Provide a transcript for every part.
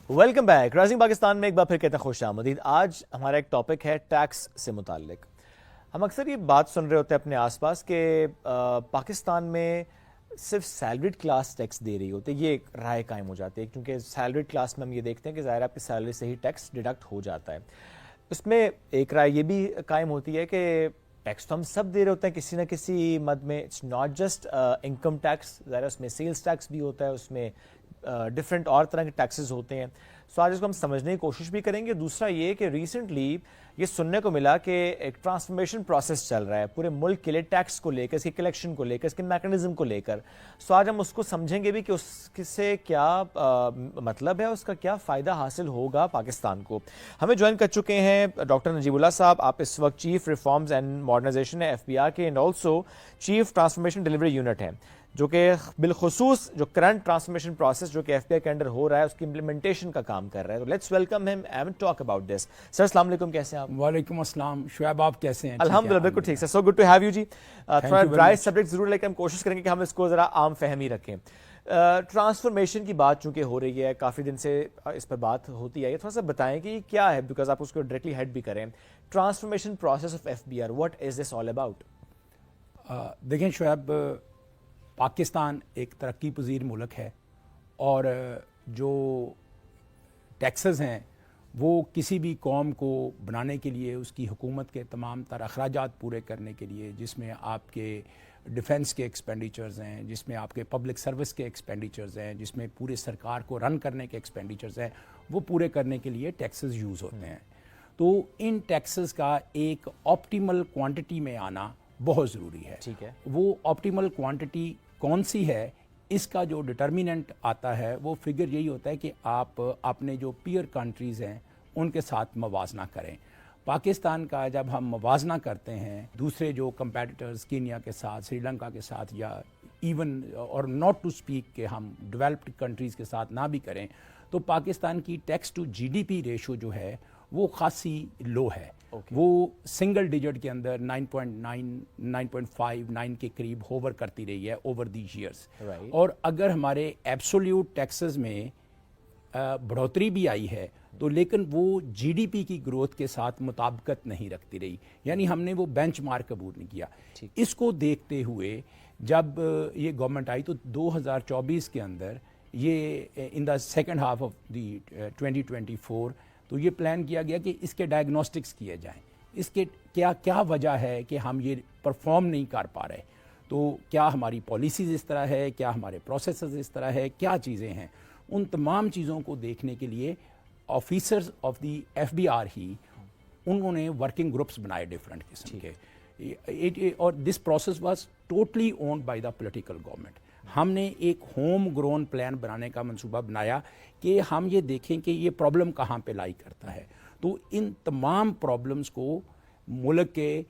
Welcome back. Rising Pakistan میں ایک بار پھر کہتے ہیں خوش آمدید. آج ہمارا ایک ٹاپک ہے ٹیکس سے متعلق. ہم اکثر یہ بات سن رہے ہوتے ہیں اپنے آس پاس کہ پاکستان میں صرف سیلریڈ کلاس ٹیکس دے رہی ہوتی ہے. یہ ایک رائے قائم ہو جاتی ہے کیونکہ سیلریڈ کلاس میں ہم یہ دیکھتے ہیں کہ ظاہر آپ کی سیلری سے ہی ٹیکس ڈیڈکٹ ہو جاتا ہے. اس میں ایک رائے یہ بھی قائم ہوتی ہے کہ ٹیکس تو ہم سب دے رہے ہوتے ہیں کسی نہ کسی مد میں. It's not just income tax, ظاہر اس میں سیلز ٹیکس بھی ہوتا ہے, اس میں ڈفرینٹ اور طرح کے ٹیکسز ہوتے ہیں. سو آج اس کو ہم سمجھنے کی کوشش بھی کریں گے. دوسرا یہ کہ ریسنٹلی یہ سننے کو ملا کہ ایک ٹرانسفارمیشن پروسیس چل رہا ہے پورے ملک کے لیے ٹیکس کو لے کر, اس کی کلیکشن کو لے کر, اس کے میکنزم کو لے کر. سو آج ہم اس کو سمجھیں گے بھی کہ اس سے کیا مطلب ہے, اس کا کیا فائدہ حاصل ہوگا پاکستان کو. ہمیں جوائن کر چکے ہیں ڈاکٹر نجیب اللہ صاحب. آپ اس وقت chief reforms and modernisation F B R کے and also chief transformation delivery unit ہیں, جو کہ بالخصوص جو کرنٹ ٹرانسفارمیشن پروسیس جو کہ ایف بی آئی کے انڈر ہو رہا ہے اس کی امپلیمنٹیشن کا کام کر رہا ہے. تو لیٹس ویلکم ہم اینڈ ٹاک اباؤٹ دس. سر السلام علیکم, کیسے ہیں آپ؟ وعلیکم السلام شعیب, آپ کیسے ہیں؟ الحمدللہ بالکل ٹھیک ہے. So good to have you جی. تھوڑا ڈرائی سبجیکٹ ضرور, لیکن ہم کوشش کریں گے کہ ہم اس کو ذرا عام فہمی رکھیں. ٹرانسفارمیشن کی بات چونکہ ہو رہی ہے, کافی دن سے اس پر بات ہوتی ہے, یہ تھوڑا سا بتائیں کہ یہ کیا ہے, بیکاز آپ اس کو ڈائریکٹلی ہیڈ بھی کریں. Transformation process of F B R, what is this all about? دیکھیں شعیب, پاکستان ایک ترقی پذیر ملک ہے اور جو ٹیکسز ہیں وہ کسی بھی قوم کو بنانے کے لیے, اس کی حکومت کے تمام تر اخراجات پورے کرنے کے لیے, جس میں آپ کے ڈیفنس کے ایکسپینڈیچرز ہیں, جس میں آپ کے پبلک سروس کے ایکسپینڈیچرز ہیں, جس میں پورے سرکار کو رن کرنے کے ایکسپینڈیچرز ہیں, وہ پورے کرنے کے لیے ٹیکسز یوز ہوتے ہیں. تو ان ٹیکسز کا ایک آپٹیمل کوانٹٹی میں آنا بہت ضروری ہے. ٹھیک ہے, وہ آپٹیمل کوانٹٹی کون سی ہے, اس کا جو ڈٹرمیننٹ آتا ہے وہ فگر یہی ہوتا ہے کہ آپ اپنے جو پیئر کنٹریز ہیں ان کے ساتھ موازنہ کریں. پاکستان کا جب ہم موازنہ کرتے ہیں دوسرے جو کمپیٹیٹرز کینیا کے ساتھ, سری لنکا کے ساتھ, یا ایون اور ناٹ ٹو اسپیک کہ ہم ڈیولپڈ کنٹریز کے ساتھ نہ بھی کریں, تو پاکستان کی ٹیکس ٹو جی ڈی پی ریشو جو ہے وہ خاصی لو ہے. وہ سنگل ڈیجٹ کے اندر 9.9 9.5 9 کے قریب ہوور کرتی رہی ہے اوور دیز ایئرس. اور اگر ہمارے ایبسولیوٹ ٹیکسز میں بڑھوتری بھی آئی ہے تو لیکن وہ جی ڈی پی کی گروتھ کے ساتھ مطابقت نہیں رکھتی رہی, یعنی ہم نے وہ بینچ مارک قبول نہیں کیا. اس کو دیکھتے ہوئے جب یہ گورنمنٹ آئی تو 2024 کے اندر یہ in the second half of the 2024 تو یہ پلان کیا گیا کہ اس کے ڈائگنوسٹکس کیے جائیں, اس کے کیا وجہ ہے کہ ہم یہ پرفارم نہیں کر پا رہے. تو کیا ہماری پالیسیز اس طرح ہے, کیا ہمارے پروسیسز اس طرح ہے, کیا چیزیں ہیں. ان تمام چیزوں کو دیکھنے کے لیے officers of the F B R ہی انہوں نے ورکنگ گروپس بنائے ڈفرینٹ قسم کے, اور this process was totally owned by the political government. ہم نے ایک ہوم گرون پلان بنانے کا منصوبہ بنایا کہ ہم یہ دیکھیں کہ یہ پرابلم کہاں پہ لائی کرتا ہے. تو ان تمام پرابلمز کو ملک کے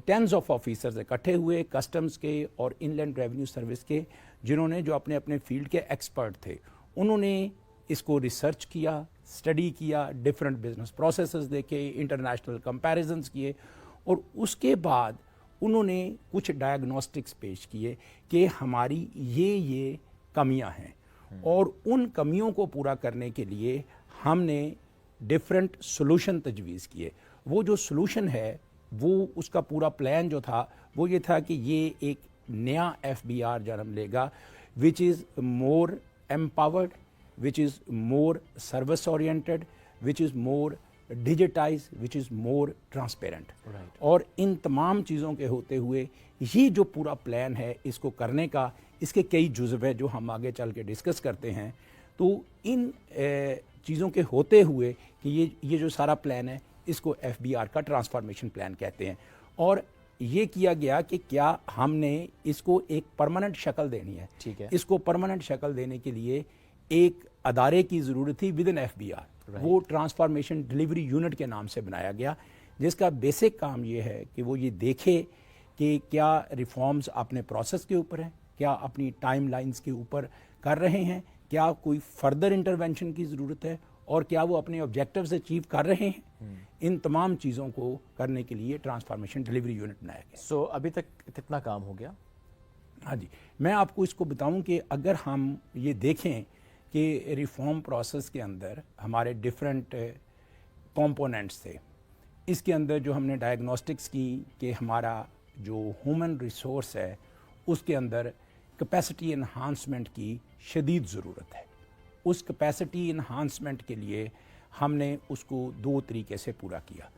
ٹینز آف آفیسرز اکٹھے ہوئے, کسٹمز کے اور ان لینڈ ریونیو سروس کے, جنہوں نے جو اپنے اپنے فیلڈ کے ایکسپرٹ تھے, انہوں نے اس کو ریسرچ کیا, اسٹڈی کیا, ڈفرینٹ بزنس پروسیسز دیکھے, انٹرنیشنل کمپیریزنز کیے, اور اس کے بعد انہوں نے کچھ ڈائگنوسٹکس پیش کیے کہ ہماری یہ کمیاں ہیں, اور ان کمیوں کو پورا کرنے کے لیے ہم نے ڈفرینٹ سولوشن تجویز کیے. وہ جو سولوشن ہے وہ اس کا پورا پلان جو تھا وہ یہ تھا کہ یہ ایک نیا ایف بی آر جنم لے گا وچ از مور empowered, which is more service oriented, which is more digitized, which is more transparent. اور ان تمام چیزوں کے ہوتے ہوئے یہ جو پورا پلان ہے اس کو کرنے کا, اس کے کئی جزو ہیں جو ہم آگے چل کے ڈسکس کرتے ہیں. تو ان چیزوں کے ہوتے ہوئے کہ یہ جو سارا پلان ہے اس کو ایف بی آر کا ٹرانسفارمیشن پلان کہتے ہیں. اور یہ کیا گیا کہ کیا ہم نے اس کو ایک پرماننٹ شکل دینی ہے. ٹھیک ہے, اس کو پرماننٹ شکل دینے کے لیے ایک ادارے کی ضرورت تھی within F B R. وہ ٹرانسفارمیشن ڈیلیوری یونٹ کے نام سے بنایا گیا, جس کا بیسک کام یہ ہے کہ وہ یہ دیکھے کہ کیا ریفارمز اپنے پروسیس کے اوپر ہیں, کیا اپنی ٹائم لائنز کے اوپر کر رہے ہیں, کیا کوئی فردر انٹرونشن کی ضرورت ہے, اور کیا وہ اپنے آبجیکٹیوز اچیو کر رہے ہیں. ان تمام چیزوں کو کرنے کے لیے ٹرانسفارمیشن ڈیلیوری یونٹ بنایا گیا. سو ابھی تک کتنا کام ہو گیا؟ ہاں جی, میں آپ کو اس کو بتاؤں کہ اگر ہم یہ دیکھیں کہ کہ ریفارم پروسیس کے اندر ہمارے ڈفرینٹ کمپوننٹس تھے. اس کے اندر جو ہم نے ڈائگنوسٹکس کی کہ ہمارا جو ہیومن ریسورس ہے اس کے اندر کیپیسٹی انہانسمنٹ کی شدید ضرورت ہے. اس کیپیسٹی انہانسمنٹ کے لیے ہم نے اس کو دو طریقے سے پورا کیا.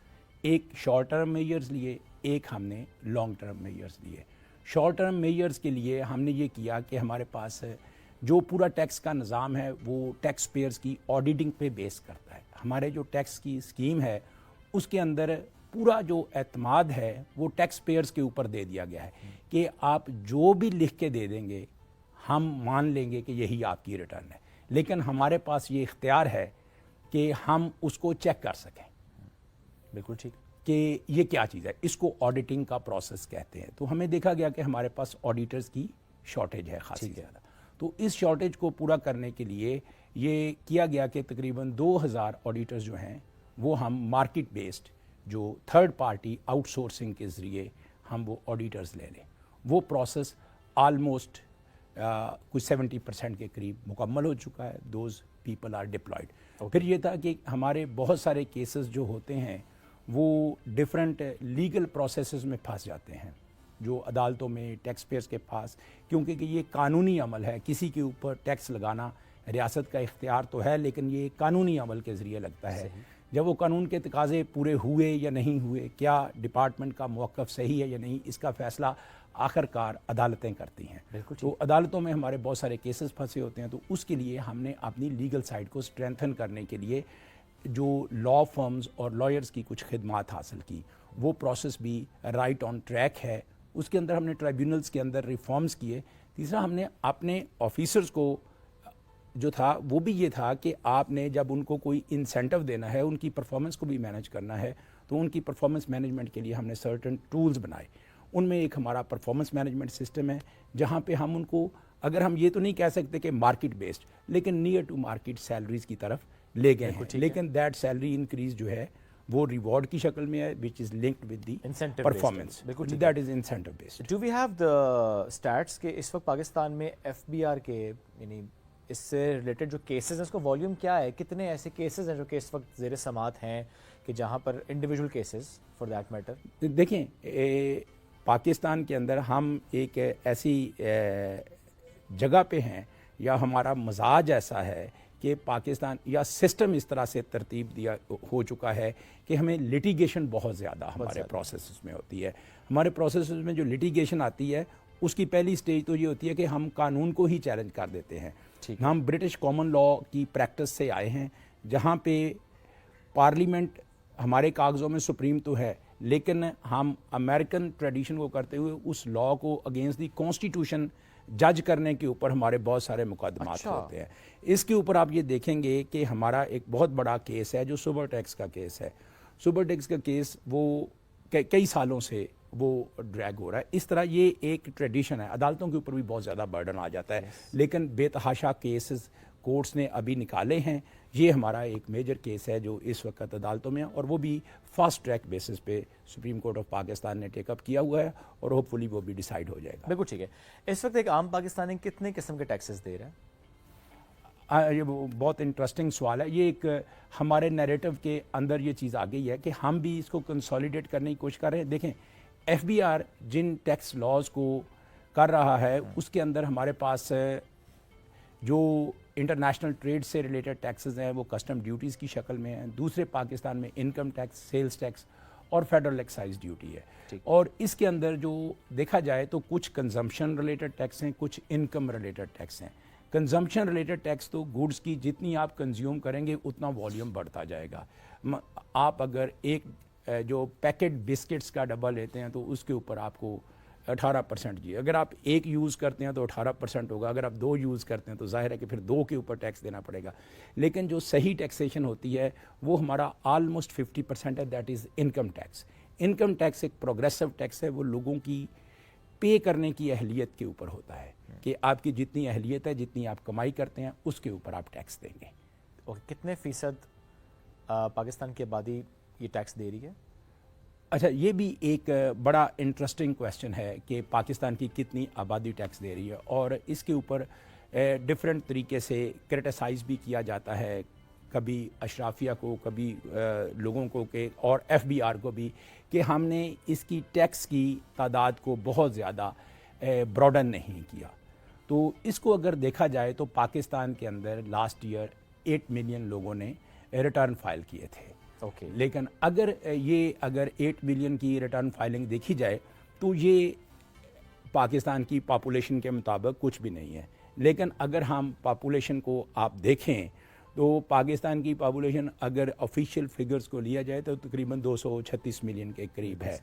ایک شارٹ ٹرم میجرز لیے, ایک ہم نے لانگ ٹرم میجرز لیے. شارٹ ٹرم میجرز کے لیے ہم نے یہ کیا کہ ہمارے پاس جو پورا ٹیکس کا نظام ہے وہ ٹیکس پیئرز کی آڈیٹنگ پہ بیس کرتا ہے. ہمارے جو ٹیکس کی اسکیم ہے اس کے اندر پورا جو اعتماد ہے وہ ٹیکس پیئرز کے اوپر دے دیا گیا ہے کہ آپ جو بھی لکھ کے دے دیں گے ہم مان لیں گے کہ یہی آپ کی ریٹرن ہے, لیکن ہمارے پاس یہ اختیار ہے کہ ہم اس کو چیک کر سکیں. بالکل ٹھیک کہ یہ کیا چیز ہے, اس کو آڈیٹنگ کا پروسیس کہتے ہیں. تو ہمیں دیکھا گیا کہ ہمارے پاس آڈیٹرز کی شارٹیج ہے خاصی زیادہ. تو اس شارٹیج کو پورا کرنے کے لیے یہ کیا گیا کہ تقریباً 2000 آڈیٹرز جو ہیں وہ ہم مارکیٹ بیسڈ جو تھرڈ پارٹی آؤٹ سورسنگ کے ذریعے ہم وہ آڈیٹرز لے لیں. وہ پروسیس آلموسٹ کچھ 70% کے قریب مکمل ہو چکا ہے. Those people are deployed. پھر یہ تھا کہ ہمارے بہت سارے کیسز جو ہوتے ہیں وہ ڈفرینٹ لیگل پروسیسز میں پھنس جاتے ہیں جو عدالتوں میں ٹیکس پیئرز کے پاس, کیونکہ کہ یہ قانونی عمل ہے. کسی کے اوپر ٹیکس لگانا ریاست کا اختیار تو ہے لیکن یہ قانونی عمل کے ذریعے لگتا ہے. جب وہ قانون کے تقاضے پورے ہوئے یا نہیں ہوئے, کیا ڈپارٹمنٹ کا موقف صحیح ہے یا نہیں, اس کا فیصلہ آخر کار عدالتیں کرتی ہیں. تو عدالتوں میں ہمارے بہت سارے کیسز پھنسے ہوتے ہیں. تو اس کے لیے ہم نے اپنی لیگل سائڈ کو اسٹرینتھن کرنے کے لیے جو لا فرمز اور لائرز کی کچھ خدمات حاصل کی. وہ پروسیس بھی رائٹ آن ٹریک ہے. اس کے اندر ہم نے ٹرائبیونلز کے اندر ریفارمز کیے. تیسرا ہم نے اپنے آفیسرز کو جو تھا وہ بھی یہ تھا کہ آپ نے جب ان کو کوئی انسینٹو دینا ہے, ان کی پرفارمنس کو بھی مینیج کرنا ہے, تو ان کی پرفارمنس مینجمنٹ کے لیے ہم نے سرٹن ٹولز بنائے. ان میں ایک ہمارا پرفارمنس مینجمنٹ سسٹم ہے جہاں پہ ہم ان کو, اگر ہم یہ تو نہیں کہہ سکتے کہ مارکیٹ بیسڈ, لیکن نیئر ٹو مارکیٹ سیلریز کی طرف لے گئے ہیں. لیکن دیٹ سیلری انکریز جو ہے وہ ریوارڈ کی شکل میں ہے which is linked with the performance. That is incentive based. Do we have the stats کہ اس وقت پاکستان میں ایف بی آر کے یعنی اس سے ریلیٹڈ جو کیسز ہیں اس کا والیوم کیا ہے, کتنے ایسے کیسز ہیں جو کہ اس وقت زیر سماعت ہیں کہ جہاں پر individual cases for that matter? دیکھیں پاکستان کے اندر ہم ایک ایسی جگہ پہ ہیں یا ہمارا مزاج ایسا ہے کہ پاکستان یا سسٹم اس طرح سے ترتیب دیا ہو چکا ہے کہ ہمیں لٹیگیشن بہت زیادہ ہمارے پروسیسز میں ہوتی ہے. ہمارے پروسیسز میں جو لٹیگیشن آتی ہے اس کی پہلی سٹیج تو یہ ہوتی ہے کہ ہم قانون کو ہی چیلنج کر دیتے ہیں. ہم برٹش کامن لا کی پریکٹس سے آئے ہیں جہاں پہ پارلیمنٹ ہمارے کاغذوں میں سپریم تو ہے, لیکن ہم امریکن ٹریڈیشن کو کرتے ہوئے اس لا کو اگینسٹ دی کانسٹیٹیوشن جج کرنے کے اوپر ہمارے بہت سارے مقدمات ہوتے ہیں. اس کے اوپر آپ یہ دیکھیں گے کہ ہمارا ایک بہت بڑا کیس ہے جو سوبر ٹیکس کا کیس ہے. سوبر ٹیکس کا کیس وہ کئی سالوں سے وہ ڈریگ ہو رہا ہے. اس طرح یہ ایک ٹریڈیشن ہے. عدالتوں کے اوپر بھی بہت زیادہ برڈن آ جاتا ہے, لیکن بے تحاشا کیسز کورٹس نے ابھی نکالے ہیں. یہ ہمارا ایک میجر کیس ہے جو اس وقت عدالتوں میں ہے, اور وہ بھی فاسٹ ٹریک بیسس پہ سپریم کورٹ آف پاکستان نے ٹیک اپ کیا ہوا ہے, اور ہوپ فلی وہ بھی ڈیسائیڈ ہو جائے گا. بالکل ٹھیک ہے. اس وقت ایک عام پاکستانی کتنے قسم کے ٹیکسز دے رہا ہے؟ یہ بہت انٹرسٹنگ سوال ہے. یہ ایک ہمارے نیریٹو کے اندر یہ چیز آ گئی ہے کہ ہم بھی اس کو کنسولیڈیٹ کرنے کی کوشش کر رہے ہیں. دیکھیں ایف بی آر جن ٹیکس لاز کو کر رہا ہے اس کے اندر ہمارے پاس جو انٹرنیشنل ٹریڈ سے ریلیٹڈ ٹیکسز ہیں وہ کسٹم ڈیوٹیز کی شکل میں ہیں. دوسرے پاکستان میں انکم ٹیکس, سیلز ٹیکس اور فیڈرل ایکسائز ڈیوٹی ہے. اور اس کے اندر جو دیکھا جائے تو کچھ کنزمپشن ریلیٹڈ ٹیکس ہیں, کچھ انکم ریلیٹڈ ٹیکس ہیں. کنزمپشن ریلیٹڈ ٹیکس تو گوڈز کی جتنی آپ کنزیوم کریں گے اتنا والیوم بڑھتا جائے گا. آپ اگر ایک جو پیکٹ بسکٹس کا ڈبہ لیتے ہیں تو اس کے اوپر آپ کو 18% جی, اگر آپ ایک یوز کرتے ہیں تو 18% ہوگا, اگر آپ 2 یوز کرتے ہیں تو ظاہر ہے کہ پھر 2 کے اوپر ٹیکس دینا پڑے گا. لیکن جو صحیح ٹیکسیشن ہوتی ہے وہ ہمارا آلموسٹ 50% ہے, that is income tax. Income tax ایک پروگریسو ٹیکس ہے, وہ لوگوں کی پے کرنے کی اہلیت کے اوپر ہوتا ہے کہ آپ کی جتنی اہلیت ہے, جتنی آپ کمائی کرتے ہیں اس کے اوپر آپ ٹیکس دیں گے. کتنے فیصد پاکستان کی آبادی یہ ٹیکس دے رہی ہے؟ اچھا, یہ بھی ایک بڑا انٹرسٹنگ کویسچن ہے کہ پاکستان کی کتنی آبادی ٹیکس دے رہی ہے, اور اس کے اوپر ڈفرینٹ طریقے سے کرٹیسائز بھی کیا جاتا ہے، کبھی اشرافیہ کو، کبھی لوگوں کو کہ اور ایف بی آر کو بھی، کہ ہم نے اس کی ٹیکس کی تعداد کو بہت زیادہ براڈن نہیں کیا. تو اس کو اگر دیکھا جائے تو پاکستان کے اندر لاسٹ ایئر 8 ملین لوگوں نے ریٹرن فائل کیے تھے. اوکے. لیکن اگر 8 ملین کی ریٹرن فائلنگ دیکھی جائے تو یہ پاکستان کی پاپولیشن کے مطابق کچھ بھی نہیں ہے. لیکن اگر ہم پاپولیشن کو آپ دیکھیں تو پاکستان کی پاپولیشن اگر آفیشیل فگرز کو لیا جائے تو تقریباً 236 ملین کے قریب ہے،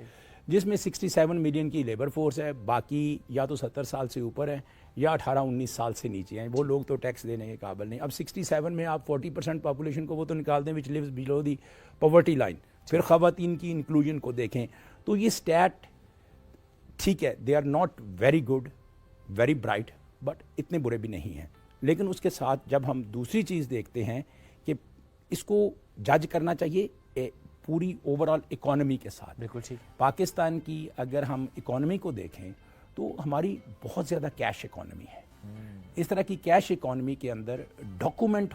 جس میں 67 ملین کی لیبر فورس ہے، باقی یا تو 70 سال سے اوپر ہیں یا 18-19 سال سے نیچے ہیں. وہ لوگ تو ٹیکس دینے کے قابل نہیں. اب 67 میں آپ 40% پاپولیشن کو وہ تو نکال دیں وچ لیوز بلو دی پاورٹی لائن. پھر خواتین کی انکلوژن کو دیکھیں تو یہ اسٹیٹ ٹھیک ہے، they are not very good, very bright, but اتنے برے بھی نہیں ہیں. لیکن اس کے ساتھ جب ہم دوسری چیز دیکھتے ہیں کہ اس کو جج کرنا چاہیے پوری اوور آل اکانومی کے ساتھ. بالکل ٹھیک. پاکستان کی اگر ہم اکانومی کو دیکھیں تو ہماری بہت زیادہ کیش اکانومی ہے. اس طرح کی کیش اکانومی کے اندر ڈاکومنٹ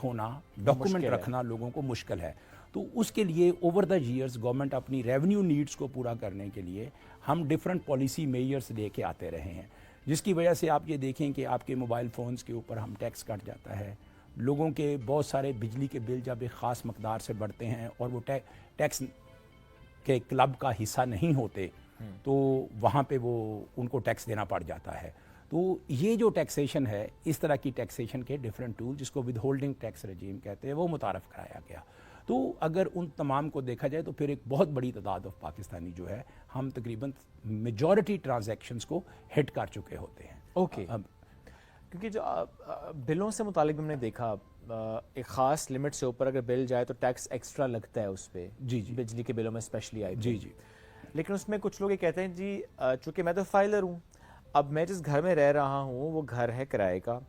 رکھنا لوگوں کو مشکل ہے. تو اس کے لیے اوور دا ایئرز گورنمنٹ اپنی ریونیو نیڈز کو پورا کرنے کے لیے ہم ڈفرینٹ پالیسی میئرز لے کے آتے رہے ہیں، جس کی وجہ سے آپ یہ دیکھیں کہ آپ کے موبائل فونز کے اوپر ہم ٹیکس کٹ جاتا ہے. لوگوں کے بہت سارے بجلی کے بل جب ایک خاص مقدار سے بڑھتے ہیں اور وہ ٹیکس کے کلب کا حصہ نہیں ہوتے تو وہاں پہ وہ ان کو ٹیکس دینا پڑ جاتا ہے. تو یہ جو ٹیکسیشن ہے، اس طرح کی ٹیکسیشن کے ڈفرینٹ ٹول جس کو ود ہولڈنگ ٹیکس رجیم کہتے ہیں وہ متعارف کرایا گیا. تو اگر ان تمام کو دیکھا جائے تو پھر ایک بہت بڑی تعداد آف پاکستانی جو ہے ہم تقریباً میجورٹی ٹرانزیکشنز کو ہٹ کر چکے ہوتے ہیں. اوکے. کیونکہ جو بلوں سے متعلق ہم نے دیکھا ایک خاص لمٹ سے اوپر اگر بل جائے تو ٹیکس ایکسٹرا لگتا ہے اس پہ. جی جی بجلی کے بلوں میں اسپیشلی آئی. جی جی. لیکن اس میں کچھ لوگ یہ کہتے ہیں جی چونکہ میں تو فائلر ہوں، اب میں جس گھر میں رہ رہا ہوں وہ گھر ہے کرائے کا،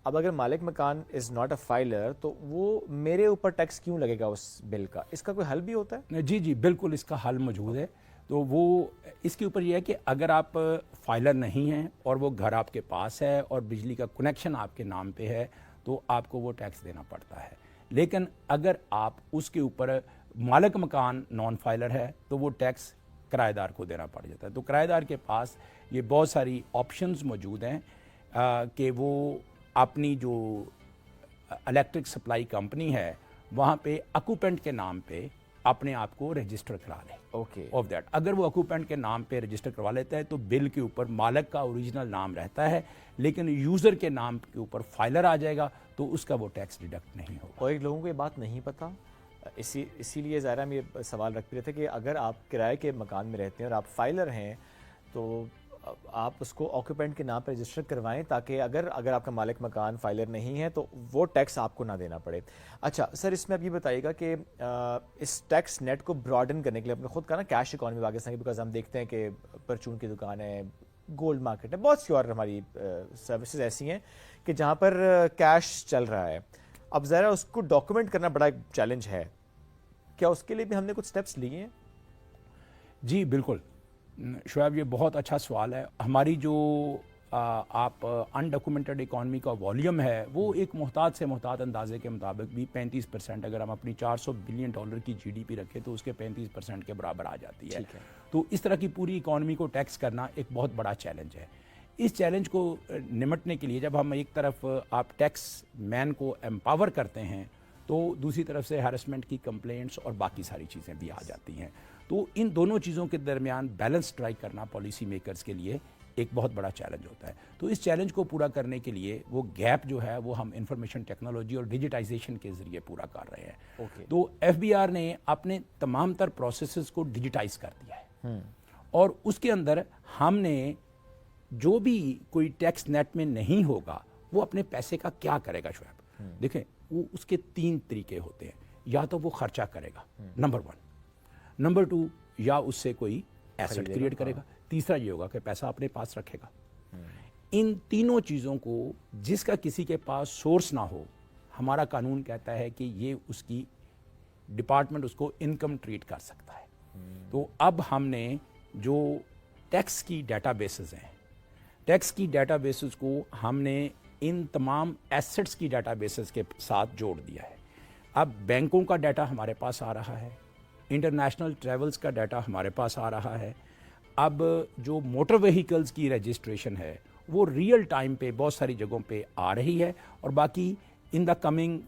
اب اگر مالک مکان از ناٹ اے فائلر تو وہ میرے اوپر ٹیکس کیوں لگے گا اس بل کا؟ اس کا کوئی حل بھی ہوتا ہے؟ جی جی بالکل اس کا حل موجود ہے. تو وہ اس کے اوپر یہ ہے کہ اگر آپ فائلر نہیں ہیں اور وہ گھر آپ کے پاس ہے اور بجلی کا کنیکشن آپ کے نام پہ ہے تو آپ کو وہ ٹیکس دینا پڑتا ہے. لیکن اگر آپ اس کے اوپر مالک مکان نان فائلر ہے تو وہ ٹیکس کرایہ دار کو دینا پڑ جاتا ہے. تو کرایہ دار کے پاس یہ بہت ساری آپشنز موجود ہیں کہ وہ اپنی جو الیکٹرک سپلائی کمپنی ہے وہاں پہ اکوپینٹ کے نام پہ اپنے آپ کو رجسٹر کرا لیں. اوکے. آف دیٹ اگر وہ اکوپینٹ کے نام پہ رجسٹر کروا لیتا ہے تو بل کے اوپر مالک کا اوریجنل نام رہتا ہے، لیکن یوزر کے نام کے اوپر فائلر آ جائے گا تو اس کا وہ ٹیکس ڈیڈکٹ نہیں ہوگا. اور ایک لوگوں کو یہ بات نہیں پتہ، اسی لیے ظاہر ہم یہ سوال رکھتے رہتے کہ اگر آپ کرائے کے مکان میں رہتے ہیں اور آپ فائلر ہیں تو آپ اس کو آکوپینٹ کے نام پر رجسٹر کروائیں تاکہ اگر آپ کا مالک مکان فائلر نہیں ہے تو وہ ٹیکس آپ کو نہ دینا پڑے. اچھا سر، اس میں اب یہ بتائیے گا کہ اس ٹیکس نیٹ کو براڈن کرنے کے لیے، آپ نے خود کہا نا کیش اکانومی پاکستان کی، بیکاز ہم دیکھتے ہیں کہ پرچون کی دکان ہے، گولڈ مارکیٹ ہے، بہت سی اور ہماری سروسز ایسی ہیں کہ جہاں پر کیش چل رہا ہے. اب ذرا اس کو ڈاکومنٹ کرنا بڑا ایک چیلنج ہے، کیا اس کے لیے بھی ہم نے کچھ سٹیپس لیے ہیں؟ جی بالکل شعیب، یہ بہت اچھا سوال ہے. ہماری جو آپ انڈاکومنٹڈ اکانومی کا والیوم ہے وہ ایک محتاط سے محتاط اندازے کے مطابق بھی 35%، اگر ہم اپنی $400 بلین کی جی ڈی پی رکھیں تو اس کے 35% کے برابر آ جاتی ہے. تو اس طرح کی پوری اکانومی کو ٹیکس کرنا ایک بہت بڑا چیلنج ہے. اس چیلنج کو نمٹنے کے لیے جب ہم ایک طرف آپ ٹیکس مین کو امپاور کرتے ہیں تو دوسری طرف سے ہیرسمنٹ کی کمپلینٹس اور باقی ساری چیزیں بھی آ جاتی ہیں. تو ان دونوں چیزوں کے درمیان بیلنس اسٹرائک کرنا پالیسی میکرز کے لیے ایک بہت بڑا چیلنج ہوتا ہے. تو اس چیلنج کو پورا کرنے کے لیے وہ گیپ جو ہے وہ ہم انفارمیشن ٹیکنالوجی اور ڈیجیٹائزیشن کے ذریعے پورا کر رہے ہیں. تو ایف بی آر نے اپنے تمام تر پروسیسز کو ڈیجیٹائز کر دیا ہے اور اس کے اندر ہم نے جو بھی کوئی ٹیکس نیٹ میں نہیں ہوگا وہ اپنے پیسے کا کیا کرے گا. شعیب دیکھیں، وہ اس کے 3 طریقے ہوتے ہیں. یا تو وہ خرچہ کرے گا، نمبر 1. نمبر 2، یا اس سے کوئی ایسٹ کریٹ کرے گا. تیسرا یہ ہوگا کہ پیسہ اپنے پاس رکھے گا. ان تینوں چیزوں کو جس کا کسی کے پاس سورس نہ ہو، ہمارا قانون کہتا ہے کہ یہ اس کی ڈپارٹمنٹ اس کو انکم ٹریٹ کر سکتا ہے. تو اب ہم نے جو ٹیکس کی ڈیٹا بیسز ہیں، ٹیکس کی ڈیٹا بیسز کو ہم نے ان تمام ایسٹس کی ڈیٹا بیسز کے ساتھ جوڑ دیا ہے. اب بینکوں کا ڈیٹا ہمارے پاس آ رہا ہے, انٹرنیشنل ٹریولز کا ڈیٹا ہمارے پاس آ رہا ہے. اب جو موٹر وہیکلز کی رجسٹریشن ہے وہ ریئل ٹائم پہ بہت ساری جگہوں پہ آ رہی ہے, اور باقی in the coming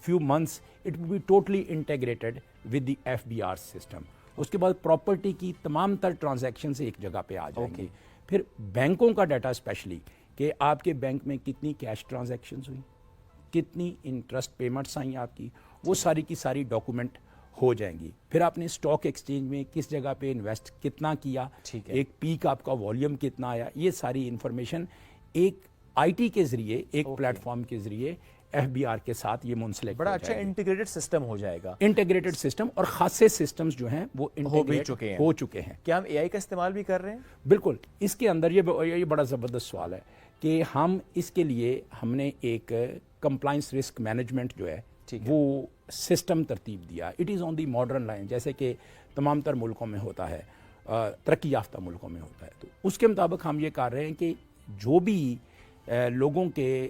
few months it will be totally integrated with the FBR system. اس کے بعد پراپرٹی کی تمام تر ٹرانزیکشنز ایک جگہ پہ آ جائیں گی. پھر بینکوں کا ڈیٹا اسپیشلی کہ آپ کے بینک میں کتنی کیش ٹرانزیکشنز ہوئی, کتنی انٹرسٹ پیمنٹس آئیں آپ کی, وہ ساری کی ساری ڈاکومنٹ ہو جائیں گی. پھر آپ نے اسٹاک ایکسچینج میں کس جگہ پہ انویسٹ کتنا کیا, ایک پیک آپ کا والیوم کتنا آیا, یہ ساری انفارمیشن ایک آئی ٹی کے ذریعے, ایک پلیٹ فارم کے ذریعے ایف بی آر کے ساتھ یہ منسلک بڑا اچھا انٹیگریٹڈ سسٹم ہو جائے گا. انٹیگریٹڈ سسٹم, اور خاصے سسٹمز جو ہیں وہ انٹیگریٹ ہو چکے ہیں. کیا ہم اے آئی کا استعمال بھی کر رہے ہیں؟ بالکل. اس کے اندر یہ بڑا زبردست سوال ہے کہ ہم اس کے لیے ہم نے ایک کمپلائنس رسک مینجمنٹ جو ہے وہ سسٹم ترتیب دیا. It is on the modern line, جیسے کہ تمام تر ملکوں میں ہوتا ہے, ترقی یافتہ ملکوں میں ہوتا ہے. تو اس کے مطابق ہم یہ کر رہے ہیں کہ جو بھی لوگوں کے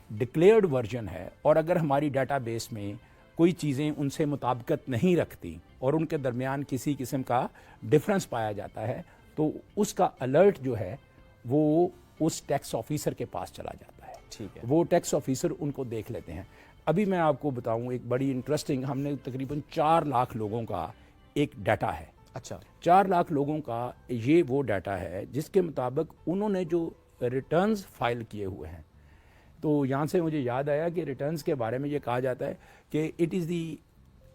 ڈکلیئرڈ ورژن ہے, اور اگر ہماری ڈیٹا بیس میں کوئی چیزیں ان سے مطابقت نہیں رکھتی اور ان کے درمیان کسی قسم کا ڈفرنس پایا جاتا ہے, تو اس کا الرٹ جو ہے وہ اس ٹیکس آفیسر کے پاس چلا جاتا ہے. ٹھیک ہے. وہ ٹیکس آفیسر ان کو دیکھ لیتے ہیں. ابھی میں آپ کو بتاؤں ایک بڑی انٹرسٹنگ, ہم نے تقریباً 4 لاکھ لوگوں کا ایک ڈیٹا ہے. اچھا. 4 لاکھ لوگوں کا یہ وہ ڈیٹا ہے جس کے مطابق انہوں نے جو ریٹرنز فائل کیے ہوئے ہیں. تو یہاں سے مجھے یاد آیا کہ ریٹرنز کے بارے میں یہ کہا جاتا ہے کہ it is the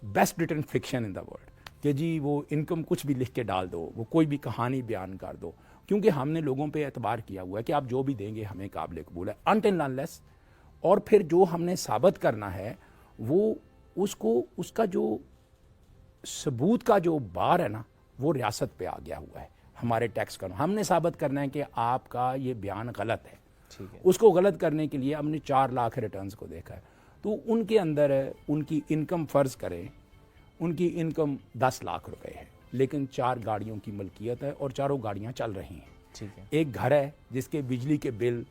best return fiction in the world, کہ جی وہ انکم کچھ بھی لکھ کے ڈال دو, وہ کوئی بھی کہانی بیان کر دو, کیونکہ ہم نے لوگوں پہ اعتبار کیا ہوا ہے کہ آپ جو بھی دیں گے ہمیں قابل قبول ہے, until unless. اور پھر جو ہم نے ثابت کرنا ہے وہ اس کا جو ثبوت کا جو بار ہے نا, وہ ریاست پہ آ گیا ہوا ہے ہمارے ٹیکس کا. ہم نے ثابت کرنا ہے کہ آپ کا یہ بیان غلط ہے. اس کو غلط کرنے کے لیے ہم نے 4 لاکھ ریٹرنز کو دیکھا ہے. تو ان کے اندر ان کی انکم فرض کریں, ان کی انکم 10 لاکھ روپے ہے, لیکن 4 گاڑیوں کی ملکیت ہے اور چاروں گاڑیاں چل رہی ہیں. ٹھیک ہے. ایک گھر ہے جس کے بجلی کے بل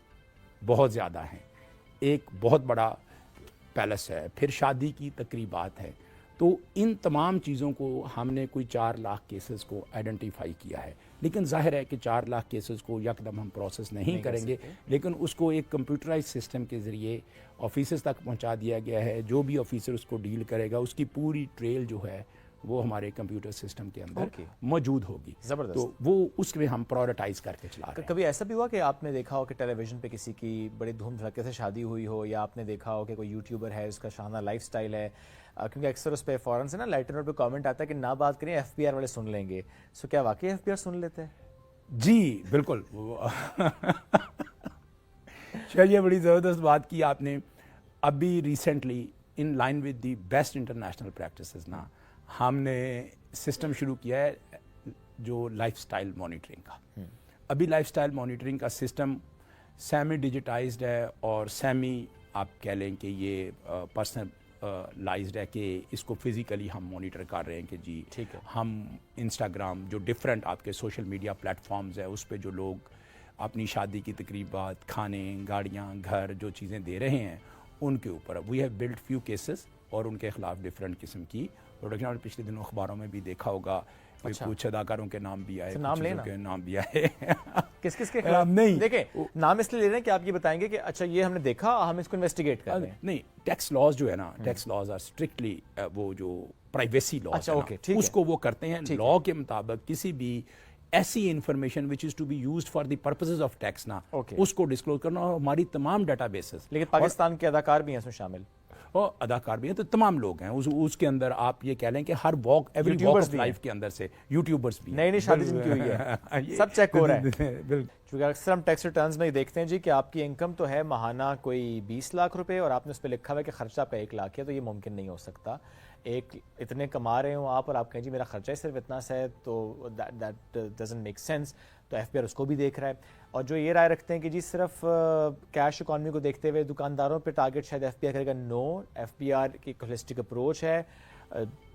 بہت زیادہ ہیں, ایک بہت بڑا پیلس ہے, پھر شادی کی تقریبات ہے. تو ان تمام چیزوں کو ہم نے کوئی 4 لاکھ کیسز کو آئیڈینٹیفائی کیا ہے. لیکن ظاہر ہے کہ 4 لاکھ کیسز کو یکدم ہم پروسیس نہیں کریں گے, لیکن اس کو ایک کمپیوٹرائز سسٹم کے ذریعے آفیسز تک پہنچا دیا گیا ہے. جو بھی آفیسر اس کو ڈیل کرے گا اس کی پوری ٹریل جو ہے وہ ہمارے کمپیوٹر سسٹم کے اندر موجود ہوگی. زبردست. تو وہ اس میں ہم پرائورٹائز کر کے چلا رہے ہیں. کبھی ایسا بھی ہوا کہ آپ نے دیکھا ہو کہ ٹیلی ویژن پہ کسی کی بڑی دھوم دھڑکے سے شادی ہوئی ہو, یا آپ نے دیکھا ہو کہ کوئی یوٹیوبر ہے اس کا شاہانہ لائف سٹائل ہے, کیونکہ اکثر اس پہ فوراً سے نا لائٹر نوٹ پہ کامنٹ آتا ہے کہ نہ بات کریں ایف بی آر والے سن لیں گے. سو کیا واقعی ایف بی آر سن لیتے ہیں؟ جی بالکل. شاید یہ بڑی زبردست بات کی آپ نے. ابھی recently in line with the best international practices نا, ہم نے سسٹم شروع کیا ہے جو لائف سٹائل مانیٹرنگ کا. ابھی لائف سٹائل مانیٹرنگ کا سسٹم سیمی ڈیجیٹائزڈ ہے, اور سیمی آپ کہہ لیں کہ یہ پرسنلائزڈ ہے کہ اس کو فزیکلی ہم مانیٹر کر رہے ہیں کہ جی ٹھیک ہے. ہم انسٹاگرام جو ڈفرینٹ آپ کے سوشل میڈیا پلیٹ فارمز ہیں اس پہ جو لوگ اپنی شادی کی تقریبات, کھانے, گاڑیاں, گھر جو چیزیں دے رہے ہیں ان کے اوپر we have build few cases, اور ان کے خلاف ڈفرینٹ قسم کی پروڈکشن. اور پچھلے دنوں اخباروں میں بھی دیکھا ہوگا کچھ اداکاروں کے نام بھی آئے, نام لینا کے نام بھی آئے. کس کس کے خلاف؟ نہیں دیکھیں نام اس لیے لے رہے ہیں کہ آپ یہ بتائیں گے کہ اچھا یہ ہم نے دیکھا, ہم اس کو انویسٹیگیٹ کر رہے ہیں. نہیں, ٹیکس لاز جو ہے نا, ٹیکس لاز آر اسٹرکٹلی وہ جو پرائیویسی لاز ہے اس کو وہ کرتے ہیں. لا کے مطابق کسی بھی ایسی information which is to be used for the purposes of tax نا, اس کو ڈسکلوز کرنا, اور ہماری تمام ڈیٹا بیسز. لیکن پاکستان کے اداکار بھی ہیں اس میں شامل, اور اداکار بھی ہیں, تو تمام لوگ ہیں اس کے اندر. آپ یہ کہہ لیں کہ ہر walk every walk of life کے اندر سے یوٹیوبرز بھی. نئی شادی جن کی ہوئی ہے سب چیک ہو رہا ہے. چونکہ اکثر ہم ٹیکس ریٹرنز میں دیکھتے ہیں جی کہ آپ کی انکم تو ہے ماہانہ کوئی 20 لاکھ روپے, اور آپ نے اس پہ لکھا ہوا ہے کہ خرچہ آپ کا 1 لاکھ ہے. تو یہ ممکن نہیں ہو سکتا. ایک اتنے کما رہے ہوں آپ اور آپ کہیں جی میرا خرچہ ہی صرف اتنا سا ہے, تو دیٹ ڈزنٹ میک سینس. تو ایف بی آر اس کو بھی دیکھ رہا ہے. اور جو یہ رائے رکھتے ہیں کہ جی صرف کیش اکانومی کو دیکھتے ہوئے دکانداروں پہ ٹارگٹ شاید ایف بی آر کرے گا, نو. ایف بی آر کی ہولسٹک اپروچ ہے,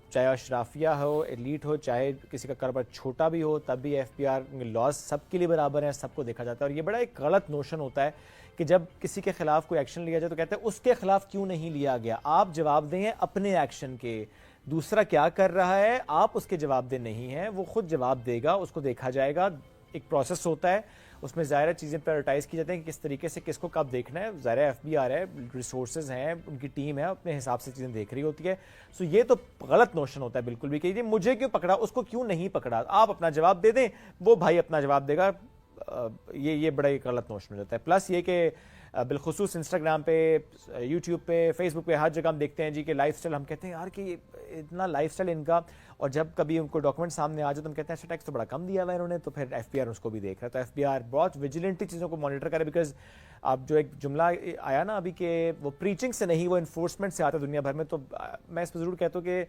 چاہے اشرافیہ ہو, ایلیٹ ہو, چاہے کسی کا کاروبار چھوٹا بھی ہو, تب بھی ایف بی آر لاز سب کے لیے برابر ہیں, سب کو دیکھا جاتا ہے. اور یہ بڑا ایک غلط نوشن ہوتا ہے کہ جب کسی کے خلاف کوئی ایکشن لیا جائے تو کہتے ہیں اس کے خلاف کیوں نہیں لیا گیا. آپ جواب دیں اپنے ایکشن کے, دوسرا کیا کر رہا ہے آپ اس کے جواب دہ نہیں ہیں, وہ خود جواب دے گا, اس کو دیکھا جائے گا. ایک پروسیس ہوتا ہے, اس میں ظاہر چیزیں پرائورٹائز کی جاتی ہیں کہ کس طریقے سے کس کو کب دیکھنا ہے. ظاہر ایف بی آر ہے, ریسورسز ہیں, ان کی ٹیم ہے, اپنے حساب سے چیزیں دیکھ رہی ہوتی ہے. سو یہ تو غلط نوشن ہوتا ہے بالکل بھی کہ یہ مجھے کیوں پکڑا, اس کو کیوں نہیں پکڑا. آپ اپنا جواب دے دیں, وہ بھائی اپنا جواب دے گا. یہ بڑا ایک غلط نوشن ہو جاتا ہے. پلس یہ کہ بالخصوص انسٹاگرام پہ, یوٹیوب پہ, فیس بک پہ ہر جگہ ہم دیکھتے ہیں جی کہ لائف اسٹائل, ہم کہتے ہیں یار کہ اتنا لائف اسٹائل ان کا, اور جب کبھی ان کو ڈاکومنٹ سامنے آ جائے تو ہم کہتے ہیں اچھا ٹیکس تو بڑا کم دیا ہوا ہے انہوں نے, تو پھر ایف بی آر اس کو بھی دیکھ رہا ہے. تو ایف بی آر بہت ویجیلنٹلی چیزوں کو مانیٹر کرے, بیکاز اب جو ایک جملہ آیا نا ابھی کہ وہ پریچنگ سے نہیں وہ انفورسمنٹ سے آتا ہے دنیا بھر میں, تو میں اس پہ ضرور کہتا ہوں کہ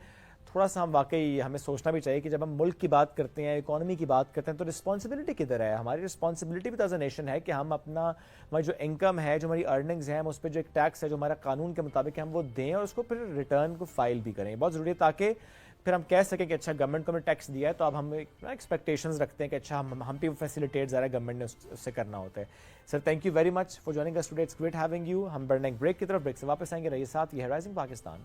تھوڑا سا ہم واقعی ہمیں سوچنا بھی چاہیے کہ جب ہم ملک کی بات کرتے ہیں, اکانومی کی بات کرتے ہیں, تو رسپانسبلٹی کدھر ہے. ہماری رسپانسبلٹی بھی ایز اے نیشن ہے کہ ہم اپنا, ہماری جو انکم ہے, جو ہماری ارننگز ہیں, اس پہ جو ایک ٹیکس ہے جو ہمارا قانون کے مطابق ہے, ہم وہ دیں اور اس کو پھر ریٹرن کو فائل بھی کریں. بہت ضروری ہے تاکہ پھر ہم کہہ سکیں کہ اچھا گورنمنٹ کو ہم نے ٹیکس دیا ہے تو اب ہم ایکسپیکٹیشنز رکھتے ہیں کہ اچھا ہم بھی فیسیلیٹیٹ ذرا گورنمنٹ نے اس سے کرنا ہوتا ہے. Sir thank you very much for joining us today, it's great having you. ہم بڑھنے ایک بریک کی طرف, بریک سے واپس آئیں گے, رہیے ساتھ. یہ ہے رائزنگ پاکستان.